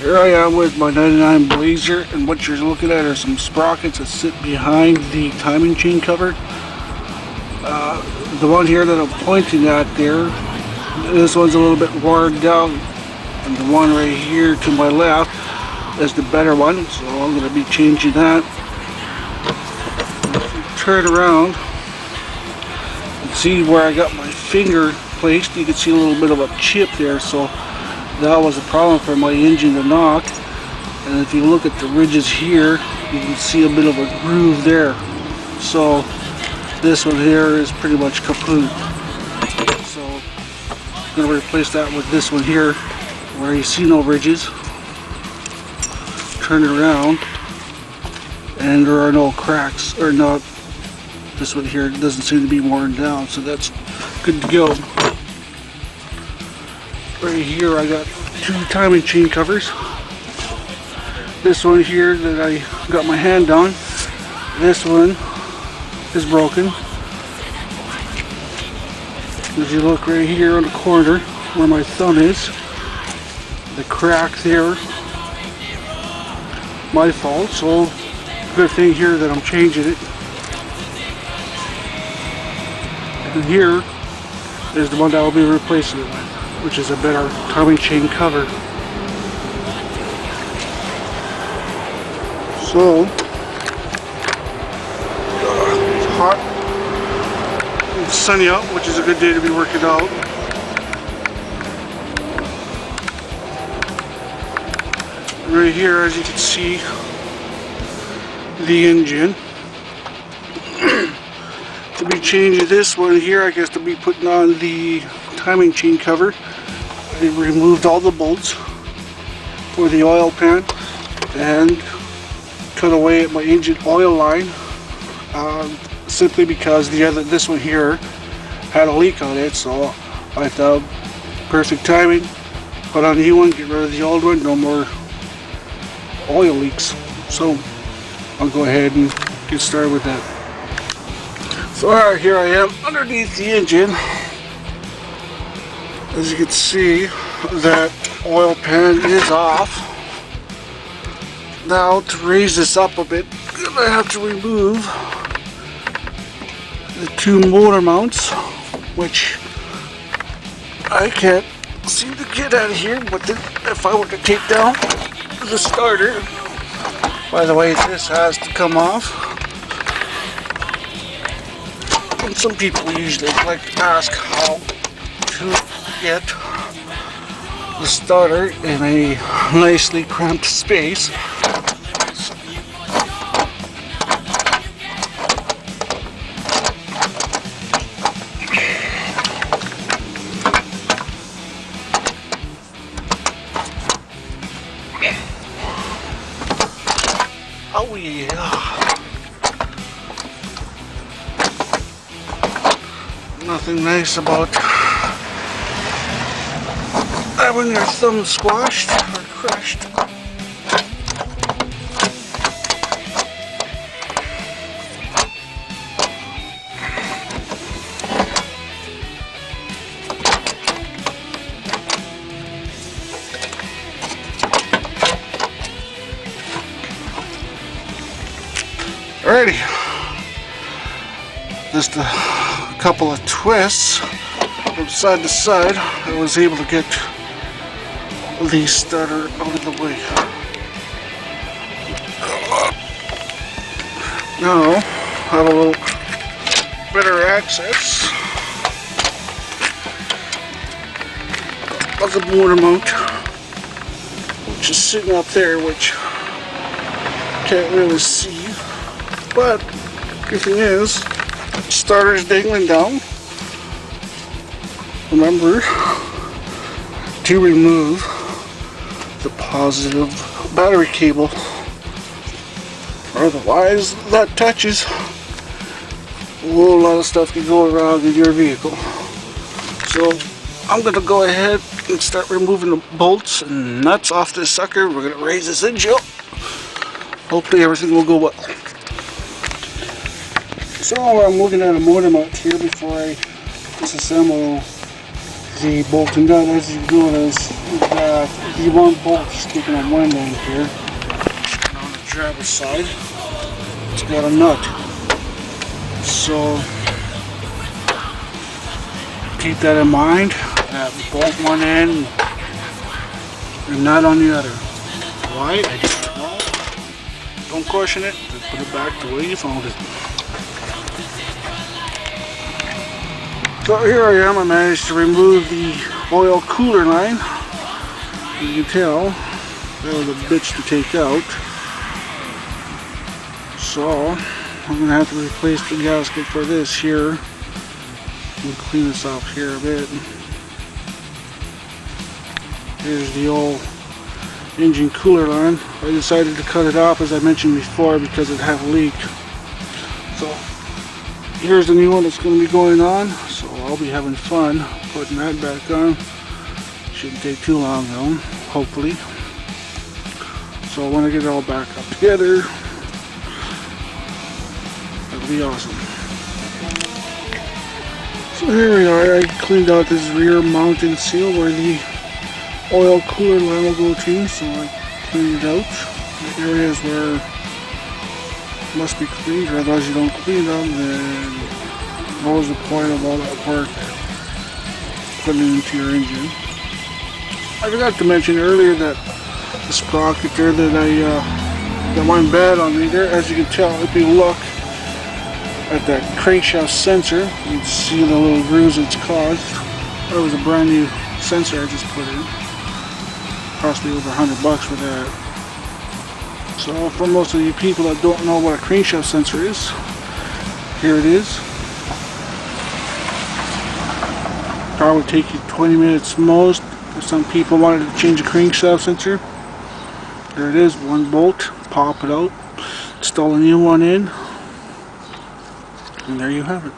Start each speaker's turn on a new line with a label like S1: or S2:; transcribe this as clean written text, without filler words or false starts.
S1: Here I am with my 99 Blazer, and what you're looking at are some sprockets that sit behind the timing chain cover. The one here that I'm pointing at there, this one's a little bit worn down, and the one right here to my left is the better one, so I'm going to be changing that. If you turn around and see where I got my finger placed, you can see a little bit of a chip there, so that was a problem for my engine to knock. And if you look at the ridges here, you can see a bit of a groove there. So this one here is pretty much kaput. So I'm going to replace that with this one here where you see no ridges. Turn it around and there are no cracks, or not. This one here doesn't seem to be worn down, so that's good to go. Right here I got two timing chain covers. This one here that I got my hand on, this one is broken. If you look right here on the corner where my thumb is, the crack there, my fault, so good thing here that I'm changing it. And here is the one that I'll be replacing it with, which is a better timing chain cover. So it's hot, it's sunny out, which is a good day to be working out. Right here, as you can see, the engine. To be changing this one here, I guess to be putting on the timing chain cover. I removed all the bolts for the oil pan and cut away at my engine oil line, simply because this one here had a leak on it, so I thought perfect timing, put on a new one, get rid of the old one, no more oil leaks. So I'll go ahead and get started with that. So alright, here I am underneath the engine. As you can see, that oil pan is off. Now to raise this up a bit, I have to remove the two motor mounts, which I can't seem to get out of here. But if I were to take down the starter, by the way, this has to come off. And some people usually like to ask how to get the starter in a nicely cramped space. Oh yeah. Nothing nice about having your thumb squashed or crushed. Alrighty, just a couple of twists from side to side, I was able to get the starter out of the way. Now I have a little better access of the motor mount, which is sitting up there, which can't really see. But good thing is, starter is dangling down. Remember to remove the positive battery cable, otherwise that touches, a whole lot of stuff can go around in your vehicle. So I'm going to go ahead and start removing the bolts and nuts off this sucker. We're going to raise this engine up. Hopefully everything will go well. So I'm looking at a motor mount here before I disassemble the bolt and nut. As you notice, the one bolt sticking on one end here. And on the driver's side, it's got a nut. So keep that in mind. Bolt one end and nut on the other. Why? I don't know. Don't question it. Just put it back the way you found it. So here I am. I managed to remove the oil cooler line. You can tell that was a bitch to take out. So I'm gonna have to replace the gasket for this here. And clean this off here a bit. Here's the old engine cooler line. I decided to cut it off, as I mentioned before, because it had a leak. So here's the new one that's going to be going on. So I'll be having fun putting that back on. Shouldn't take too long though, hopefully. So when I get it all back up together, that'll be awesome. So here we are. I cleaned out this rear mounting seal where the oil cooler line will go to, so I cleaned it out. The areas where it must be cleaned, or otherwise you don't clean them, then what was the point of all that work putting it into your engine? I forgot to mention earlier that the sprocket there that went bad on me there, as you can tell, if you look at that crankshaft sensor, you can see the little grooves it's caused. That was a brand new sensor I just put in. Cost me over $100 for that. So for most of you people that don't know what a crankshaft sensor is, here it is. Probably take you 20 minutes most. If some people wanted to change a crankshaft sensor, there it is, one bolt, pop it out, install a new one in, and there you have it.